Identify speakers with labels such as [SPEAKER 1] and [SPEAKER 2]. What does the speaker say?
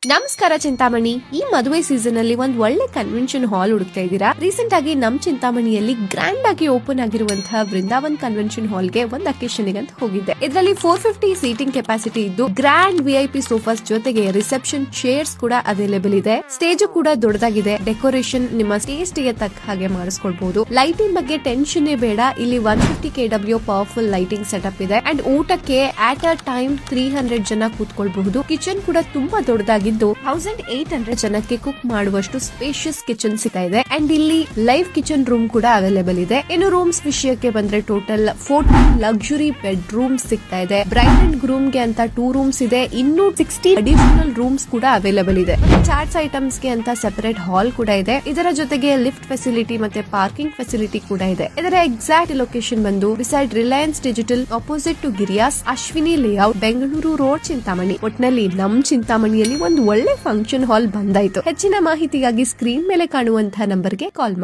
[SPEAKER 1] ನಮಸ್ಕಾರ ಚಿಂತಾಮಣಿ. ಈ ಮದುವೆ ಸೀಸನ್ ಅಲ್ಲಿ ಒಂದ್ ಒಳ್ಳೆ ಕನ್ವೆನ್ಷನ್ ಹಾಲ್ ಹುಡುಕ್ತಾ ಇದ್ದೀರಾ? ರೀಸೆಂಟ್ ಆಗಿ ನಮ್ ಚಿಂತಾಮಣಿಯಲ್ಲಿ ಗ್ರ್ಯಾಂಡ್ ಆಗಿ ಓಪನ್ ಆಗಿರುವಂತಹ ವೃಂದಾವನ್ ಕನ್ವೆನ್ಷನ್ ಹಾಲ್ ಗೆ ಒಂದ್ ಅಕೇಶನ್ ಅಂತ ಹೋಗಿದ್ದೆ. ಇದರಲ್ಲಿ 450 ಸೀಟಿಂಗ್ ಕೆಪಾಸಿಟಿ ಇದ್ದು ಗ್ರ್ಯಾಂಡ್ ವಿಐಪಿ ಸೋಫಾಸ್ ಜೊತೆಗೆ ರಿಸೆಪ್ಷನ್ ಚೇರ್ಸ್ ಕೂಡ ಅವೈಲೇಬಲ್ ಇದೆ. ಸ್ಟೇಜ್ ಕೂಡ ದೊಡ್ಡದಾಗಿದೆ. ಡೆಕೋರೇಷನ್ ನಿಮ್ಮ ಟೇಸ್ಟ್ ಗೆ ತಕ್ಕ ಹಾಗೆ ಮಾಡಿಸ್ಕೊಳ್ಬಹುದು. ಲೈಟಿಂಗ್ ಬಗ್ಗೆ ಟೆನ್ಷನ್ ಬೇಡ. ಇಲ್ಲಿ 150 KW ಪವರ್ಫುಲ್ ಲೈಟಿಂಗ್ ಸೆಟಪ್ ಇದೆ. ಅಂಡ್ ಊಟಕ್ಕೆ ಆಟ್ ಅ ಟೈಮ್ 300 ಜನ ಕೂತ್ಕೊಳ್ಬಹುದು. ಕಿಚನ್ ಕೂಡ ತುಂಬಾ ದೊಡ್ಡದಾಗಿ 1800 ಜನಕ್ಕೆ ಕುಕ್ ಮಾಡುವಷ್ಟು ಸ್ಪೇಷಿಯಸ್ ಕಿಚನ್ ಸಿಗ್ತಾ ಇದೆ. ಅಂಡ್ ಇಲ್ಲಿ ಲೈವ್ ಕಿಚನ್ ರೂಮ್ ಕೂಡ ಅವೈಲೇಬಲ್ ಇದೆ. ಇನ್ನು ರೂಮ್ಸ್ ವಿಷಯಕ್ಕೆ ಬಂದ್ರೆ ಟೋಟಲ್ 14 ಲಕ್ಸುರಿ ಬೆಡ್ ರೂಮ್ಸ್ ಸಿಗ್ತಾ ಇದೆ. ಬ್ರೈಡ್ ಅಂಡ್ ಗ್ರೂಮ್ ಗೆ ಅಂತ 2 ರೂಮ್ಸ್ ಇದೆ. ಇನ್ನು 60 ಅಡಿಷನಲ್ ರೂಮ್ಸ್ ಕೂಡ ಅವೈಲೇಬಲ್ ಇದೆ. ಚಾಟ್ಸ್ ಐಟಮ್ಸ್ ಗೆ ಅಂತ ಸೆಪರೇಟ್ ಹಾಲ್ ಕೂಡ ಇದೆ. ಇದರ ಜೊತೆಗೆ ಲಿಫ್ಟ್ ಫೆಸಿಲಿಟಿ ಮತ್ತೆ ಪಾರ್ಕಿಂಗ್ ಫೆಸಿಲಿಟಿ ಕೂಡ ಇದೆ. ಇದರ ಎಕ್ಸಾಕ್ಟ್ ಲೊಕೇಶನ್ ಬಂದು beside Reliance Digital opposite to Giriyas Ashwini Layout, Bengaluru Road, Chintamani. ಒಟ್ನಲ್ಲಿ ನಮ್ ಚಿಂತಾಮಣಿಯಲ್ಲಿ ಒಂದು ಒಳ್ಳೆ ಫಂಕ್ಷನ್ ಹಾಲ್ ಬಂದಾಯ್ತು. ಹೆಚ್ಚಿನ ಮಾಹಿತಿಗಾಗಿ ಸ್ಕ್ರೀನ್ ಮೇಲೆ ಕಾಣುವಂತಹ ನಂಬರ್ಗೆ ಕಾಲ್ ಮಾಡಿ.